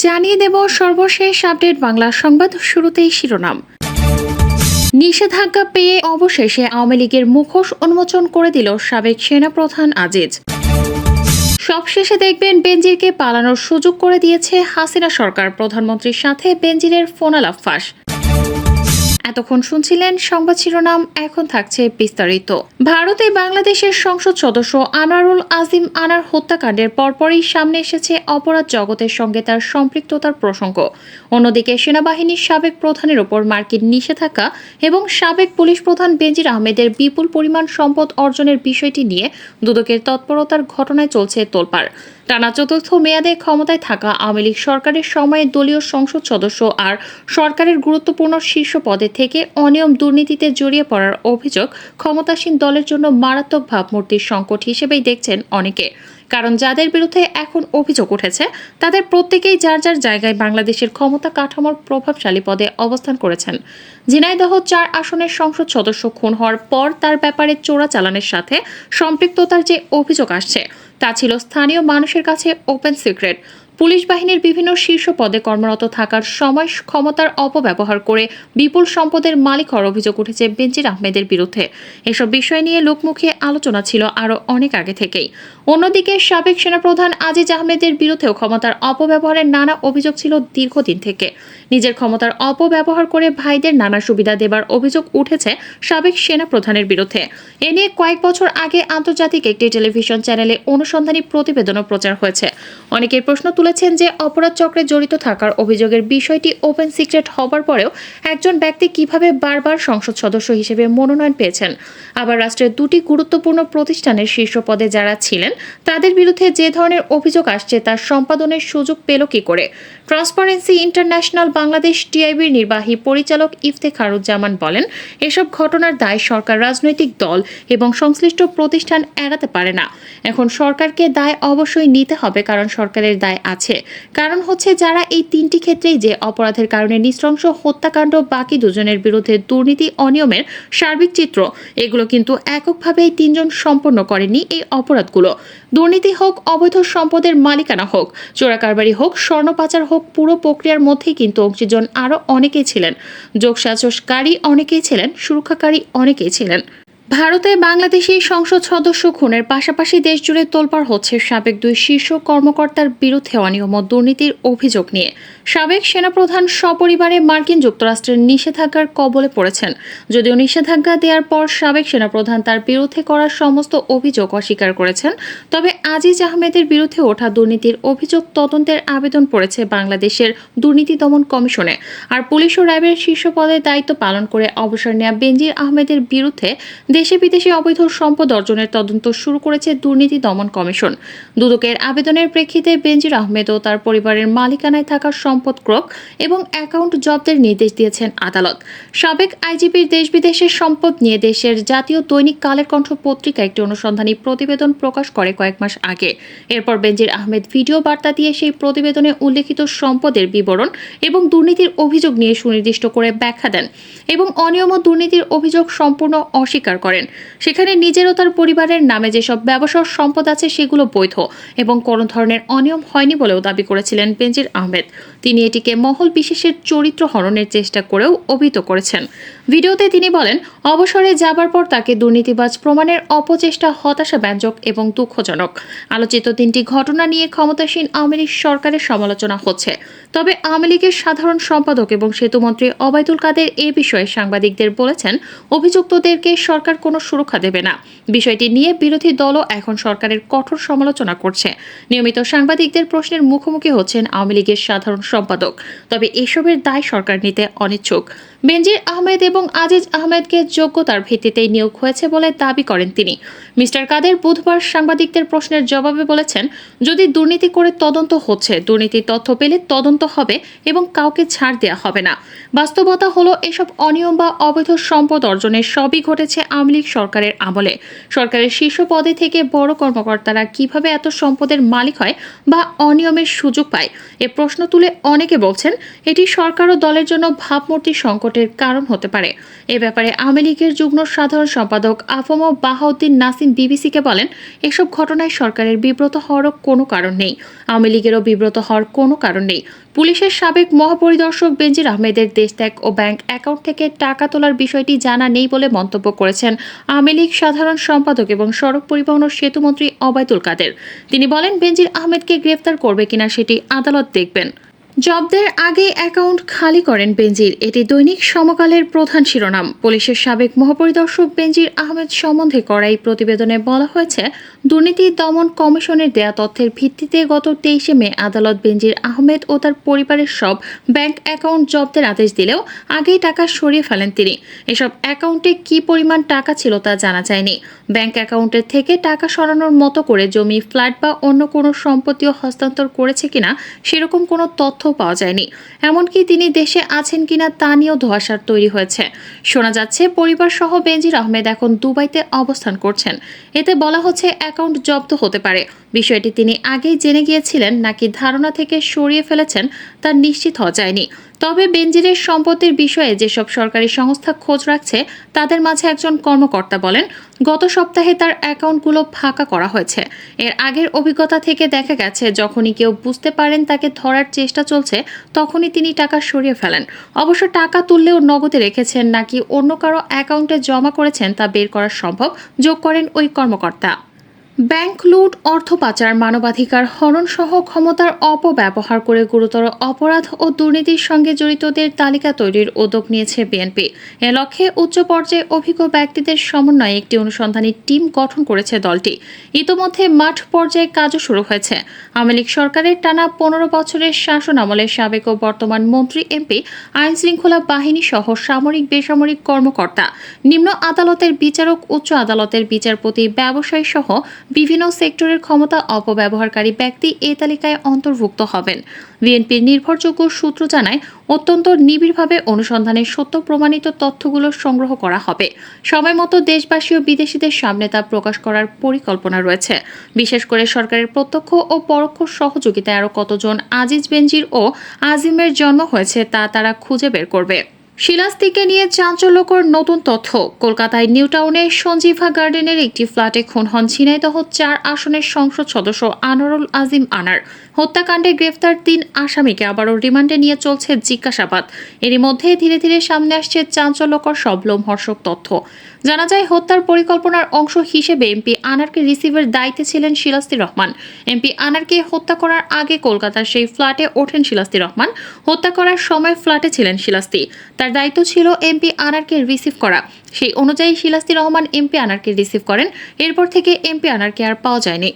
জানিয়ে দেব সর্বশেষ আপডেট বাংলা সংবাদ। শুরুতেই শিরোনাম। নিষেধাজ্ঞা পেয়ে অবশেষে আওয়ামী লীগের মুখোশ উন্মোচন করে দিল সাবেক সেনাপ্রধান আজিজ। সবশেষে দেখবেন বেনজিরকে পালানোর সুযোগ করে দিয়েছে হাসিনা সরকার। প্রধানমন্ত্রীর সাথে বেনজিরের ফোনালাপ ফাঁস। এতক্ষণ শুনছিলেন সংবাদ শিরোনাম, এখন থাকছে বিস্তারিত। ভারতে বাংলাদেশের সংসদ সদস্য আনোয়ারুল আজিম আনার হত্যাকাণ্ডের পরপরই সামনে এসেছে অপরাধ জগতের সঙ্গে তার সম্পৃক্ততার প্রসঙ্গ। অন্যদিকে সেনাবাহিনীর সাবেক প্রধানের ওপর মার্কিন নিষেধাজ্ঞা এবং সাবেক পুলিশ প্রধান বেনজির আহমেদের বিপুল পরিমাণ সম্পদ অর্জনের বিষয়টি নিয়ে দুদকের তৎপরতার ঘটনায় চলছে তোলপাড়। টানা চতুর্থ মেয়াদে ক্ষমতায় থাকা আওয়ামী লীগ সরকারের সময়ে দলীয় সংসদ সদস্য আর সরকারের গুরুত্বপূর্ণ শীর্ষ পদে থেকে অনিয়ম দুর্নীতিতে জড়িয়ে পড়ার অভিযোগ ক্ষমতাসীন দলের জন্য মারাত্মক ভাবমূর্তির সংকট হিসেবেই দেখছেন অনেকে। কারণ যাদের বিরুদ্ধে এখন অভিযোগ উঠেছে তাদের প্রত্যেকেই যার যার জায়গায় বাংলাদেশের ক্ষমতা কাঠামোর প্রভাবশালী পদে অবস্থান করেছেন। ঝিনাইদহ ৪ আসনের সংসদ সদস্য খুন হওয়ার পর তার ব্যাপারে চোরাচালানের সাথে সম্পৃক্ততার যে অভিযোগ আসছে তা ছিল স্থানীয় মানুষের কাছে ওপেন সিক্রেট। পুলিশ বাহিনীর বিভিন্ন শীর্ষ পদে কর্মরত থাকার সময় ক্ষমতার অপব্যবহার করে বিপুল সম্পদের মালিক হওয়ার অভিযোগ উঠেছে বেনজির আহমেদের বিরুদ্ধে। এসব বিষয় নিয়ে লোকমুখে আলোচনা ছিল আরও অনেক আগে থেকেই। অন্যদিকে সাবেক সেনাপ্রধান আজিজ আহমেদের বিরুদ্ধেও ক্ষমতার অপব্যবহারের নানা অভিযোগ ছিল দীর্ঘদিন থেকে। নিজের ক্ষমতার অপব্যবহার করে ভাইদের নানা সুবিধা দেবার অভিযোগ উঠেছে সাবেক সেনাপ্রধানের বিরুদ্ধে। এ নিয়ে কয়েক বছর আগে আন্তর্জাতিক একটি টেলিভিশন চ্যানেলে অনুসন্ধানী প্রতিবেদনও প্রচার হয়েছে। অনেকের প্রশ্ন তুলেছেন যে অপরাধ চক্রে জড়িত থাকার অভিযোগের বিষয়টি ওপেন সিক্রেট হবার পরেও একজন ব্যক্তি কিভাবে বারবার সংসদ সদস্য হিসেবে মনোনয়ন পেয়েছেন। আবার রাষ্ট্রের দুটি গুরুত্বপূর্ণ প্রতিষ্ঠানের শীর্ষ পদে যারা ছিলেন তাদের বিরুদ্ধে যে ধরনের অভিযোগ আসছে তার সম্পাদনের সুযোগ পেল কি করে। ট্রান্সপারেন্সি ইন্টারন্যাশনাল বাংলাদেশ টিআইবির নির্বাহী পরিচালক ইফতেখারুজ্জামান বলেন, এসব ঘটনার দায় সরকার, রাজনৈতিক দল এবং সংশ্লিষ্ট প্রতিষ্ঠান এড়াতে পারে না। এখন সরকারকে দায় অবশ্যই নিতে হবে, কারণ সরকারের দায় আছে। কারণ হচ্ছে যারা এই তিনটি ক্ষেত্রেই যে অপরাধের কারণে নৃশংস হত্যাকাণ্ড, বাকি দুজনের বিরুদ্ধে দুর্নীতি অনিয়মের সার্বিক চিত্র, এগুলো কিন্তু এককভাবে এই তিনজন সম্পন্ন করেনি। এই অপরাধগুলো দুর্নীতি হোক, অবৈধ সম্পদের মালিকানা হোক, চোরাকারবারি হোক, স্বর্ণ পাচার হোক, পুরো প্রক্রিয়ার মধ্যেই কিন্তু অংশীজন আরও অনেকেই ছিলেন, যোগসাজশকারী অনেকেই ছিলেন, সুরক্ষাকারী অনেকেই ছিলেন। ভারতে বাংলাদেশি সংসদ সদস্য খুনের পাশাপাশি দেশজুড়ে তোলপাড় হচ্ছে সাবেক দুই শীর্ষ কর্মকর্তার বিরুদ্ধে অনিয়ম ও দুর্নীতির অভিযোগ নিয়ে। সাবেক সেনাপ্রধান সপরিবারে মার্কিন যুক্তরাষ্ট্রের নিষেধাজ্ঞার কবলে পড়েছেন। যদিও নিষেধাজ্ঞা দেওয়ার পর সাবেক সেনাপ্রধান তার বিরুদ্ধে করা সমস্ত অভিযোগ অস্বীকার করেছেন, তবে আজিজ আহমেদের বিরুদ্ধে ওঠা দুর্নীতির অভিযোগ তদন্তের আবেদন পড়েছে বাংলাদেশের দুর্নীতি দমন কমিশনে। আর পুলিশ ও র্যাবের শীর্ষ পদে দায়িত্ব পালন করে অবসর নেওয়া বেনজির আহমেদের বিরুদ্ধে দেশে বিদেশে অবৈধ সম্পদ অর্জনের তদন্ত শুরু করেছে দুর্নীতি দমন কমিশন। দুদকের আবেদনের প্রেক্ষিতে বেনজির আহমেদ ও তার পরিবারের মালিকানায় থাকা সম্পদ ক্রোক এবং অ্যাকাউন্ট জব্দের নির্দেশ দিয়েছেন আদালত। সাবেক আইজিপির দেশ বিদেশের সম্পদ নিয়ে দেশের জাতীয় দৈনিক কালের কণ্ঠ পত্রিকা একটি অনুসন্ধানী প্রতিবেদন প্রকাশ করে কয়েক মাস আগে। এরপর বেনজির আহমেদ ভিডিও বার্তা দিয়ে সেই প্রতিবেদনে উল্লেখিত সম্পদের বিবরণ এবং দুর্নীতির অভিযোগ নিয়ে সুনির্দিষ্ট করে ব্যাখ্যা দেন এবং অনিয়ম ও দুর্নীতির অভিযোগ সম্পূর্ণ অস্বীকার করেন। সেখানে নিজের ও তার পরিবারের নামে যেসব ব্যবসার সম্পদ আছে সেগুলো বৈধ এবং কোনো ধরনের অনিয়ম হয়নি বলেও দাবি করেছিলেন বেনজির আহমেদ। তিনি এটিকে মহল বিশেষের চরিত্র হননের চেষ্টা করেও অভিহিত করেছেন। ভিডিওতে তিনি বলেন, অবসরে যাবার পর তাকে দুর্নীতিবাজ প্রমাণের অপচেষ্টা হতাশাব্যঞ্জক এবং দুঃখজনক। আলোচিত তিনটি ঘটনা নিয়ে ক্ষমতাসীন আওয়ামী লীগ সরকারের সমালোচনা হচ্ছে। তবে আওয়ামী লীগের সাধারণ সম্পাদক এবং সেতুমন্ত্রী ওবায়দুল কাদের এ বিষয়ে সাংবাদিকদের বলেছেন, অভিযুক্তদেরকে সরকার কোনো সুরক্ষা দেবে না। বিষয়টি নিয়ে বিরোধী দলও এখন সরকারের কঠোর সমালোচনা করছে। নিয়মিত সাংবাদিকদের প্রশ্নের মুখোমুখি হচ্ছেন আওয়ামী লীগের সাধারণ সম্পাদক। তবে এসবের দায় সরকার নিতে অনিচ্ছুক। বেনজির আহমেদ এবং আজিজ আহমেদকে যোগ্যতার ভিত্তিতেই নিয়োগ হয়েছে বলে দাবি করেন তিনি। মিস্টার কাদের বুধবার সাংবাদিকদের প্রশ্নের জবাবে বলেছেন, যদি দুর্নীতি করে তদন্ত হচ্ছে, দুর্নীতির তথ্য পেলে তদন্ত হবে এবং কাউকে ছাড় দেওয়া হবে না। বাস্তবতা হলো এসব অনিয়ম বা অবৈধ সম্পদ অর্জনের সবই ঘটেছে আওয়ামী আওয়ামী লীগ সরকারের আমলে সরকারের শীর্ষ পদে থেকে বড় কর্মকর্তারা কিভাবে এত সম্পদের মালিক হয় বা অনিয়মের সুযোগ পায় এ প্রশ্ন তুলে অনেকে বলছেন এটি সরকার ও দলের জন্য ভাবমূর্তি সংকটের কারণ হতে পারে। এ ব্যাপারে আওয়ামী লীগের যুগ্ম সাধারণ সম্পাদক আফম বাহাউদ্দিন নাসিম বিবিসিকে বলেন, এসব ঘটনায় সরকারের বিব্রত হওয়ারও কোনো কারণ নেই, আওয়ামী লীগেরও বিব্রত হওয়ার কোনো কারণ নেই। পুলিশের সাবেক মহাপরিদর্শক বেনজির আহমেদের দেশত্যাগ ও ব্যাংক অ্যাকাউন্ট থেকে টাকা তোলার বিষয়টি জানা নেই বলে মন্তব্য করেছেন আওয়ামী লীগ সাধারণ সম্পাদক এবং সড়ক পরিবহন ও সেতুমন্ত্রী ওবায়দুল কাদের। তিনি বলেন, বেনজির আহমেদকে গ্রেফতার করবে কিনা সেটি আদালত দেখবেন। জব্দের আগে অ্যাকাউন্ট খালি করেন বেনজির, এটি দৈনিক সমকালের প্রধান শিরোনাম। পুলিশের সাবেক মহাপরিদর্শক বেনজির আহমেদ সম্বন্ধে করা এই প্রতিবেদনে বলা হয়েছে, দুর্নীতি দমন কমিশনের দেয়া তথ্যের ভিত্তিতে গত 23 মে আদালত বেনজির আহমেদ ও তার পরিবারের সব ব্যাংক অ্যাকাউন্ট জব্দের আদেশ দিলেও আগেই টাকা সরিয়ে ফেলেন তিনি। এসব অ্যাকাউন্টে কী পরিমাণ টাকা ছিল তা জানা যায়নি। ব্যাংক অ্যাকাউন্টের থেকে টাকা সরানোর মতো করে জমি, ফ্ল্যাট বা অন্য কোনো সম্পত্তিও হস্তান্তর করেছে কিনা সেরকম কোনো তথ্য পাওয়া যায়নি। এমনকি তিনি দেশে আছেন কিনা তা নিয়েও ধোঁয়াশা তৈরি হয়েছে। শোনা যাচ্ছে পরিবার সহ বেনজির আহমেদ এখন দুবাইতে অবস্থান করছেন। এতে বলা হচ্ছে অ্যাকাউন্ট জব্দ হতে পারে। বিষয়টি তিনি আগেই জেনে গিয়েছিলেন নাকি ধারণা থেকে সরিয়ে ফেলেছেন তা নিশ্চিত হওয়া যায়নি। তবে বেনজিরের সম্পত্তির বিষয়ে যেসব সরকারি সংস্থা খোঁজ রাখছে তাদের মাঝে একজন কর্মকর্তা বলেন, গত সপ্তাহে তার অ্যাকাউন্টগুলো ফাঁকা করা হয়েছে। এর আগের অভিজ্ঞতা থেকে দেখা গেছে, যখনই কেউ বুঝতে পারেন তাকে ধরার চেষ্টা চলছে তখনই তিনি টাকা সরিয়ে ফেলেন। অবশ্য টাকা তুললেও নগদে রেখেছেন নাকি অন্য কারো অ্যাকাউন্টে জমা করেছেন তা বের করা সম্ভব, যোগ করেন ওই কর্মকর্তা। ব্যাংক লুট, অর্থ পাচার, মানবাধিকার হরণ সহ ক্ষমতার অপব্যবহার করে গুরুতর অপরাধ ও দুর্নীতির সঙ্গে জড়িতদের তালিকা তৈরির উদ্যোগ নিয়েছে বিএনপি। এ লক্ষ্যে উচ্চ পর্যায়ে অভিজ্ঞ ব্যক্তিদের সমন্বয়ে একটি অনুসন্ধানী টিম গঠন করেছে দলটি। ইতোমধ্যে মাঠ পর্যায়ে কাজও শুরু হয়েছে। আওয়ামী লীগ সরকারের টানা 15 বছরের শাসন আমলে সাবেক ও বর্তমান মন্ত্রী, এমপি, আইন শৃঙ্খলা বাহিনী সহ সামরিক বেসামরিক কর্মকর্তা, নিম্ন আদালতের বিচারক, উচ্চ আদালতের বিচারপতি, ব্যবসায়ী সহ বিভিন্ন সেক্টরের ক্ষমতা অপব্যবহারকারী ব্যক্তি এ তালিকায় অন্তর্ভুক্ত হবেন। বিএনপির নির্ভরযোগ্য সূত্র জানায়, অত্যন্ত নিবিড়ভাবে অনুসন্ধানের সত্য প্রমাণিত তথ্যগুলো সংগ্রহ করা হবে। সময়মতো দেশবাসী ও বিদেশিদের সামনে তা প্রকাশ করার পরিকল্পনা রয়েছে। বিশেষ করে সরকারের প্রত্যক্ষ ও পরোক্ষ সহযোগিতায় আরও কতজন আজিজ, বেনজির ও আজিমের জন্ম হয়েছে তা তারা খুঁজে বের করবে। শিলাস্তিকে নিয়ে চাঞ্চল্যকর নতুন তথ্য। কলকাতায় নিউ টাউনের সঞ্জীভা গার্ডেনের একটি ফ্ল্যাটে খুন হন ঝিনাইদহ 4 আসনের সংসদ সদস্য আনোয়ারুল আজিম আনার। হত্যাকাণ্ডে গ্রেফতার 3 আসামিকে আবারও রিমান্ডে নিয়ে চলছে জিজ্ঞাসাবাদ। এরই মধ্যে ধীরে ধীরে সামনে আসছে চাঞ্চল্যকর সব লোমহর্ষক তথ্য। জানা যায়, হত্যার পরিকল্পনার অংশ হিসেবে এমপি আনারকে রিসিভের দায়িত্বে ছিলেন শিলাস্তি রহমান। এমপি আনারকে হত্যা করার আগে কলকাতার সেই ফ্ল্যাটে ওঠেন শিলাস্তি রহমান। হত্যা করার সময় ফ্ল্যাটে ছিলেন শিলাস্তি। তার দায়িত্ব ছিল এমপি আনারকে রিসিভ করা। সেই অনুযায়ী শিলাস্তি রহমান এমপি আনারকে রিসিভ করেন। এরপর থেকে এমপি আনারকে আর পাওয়া যায়নি।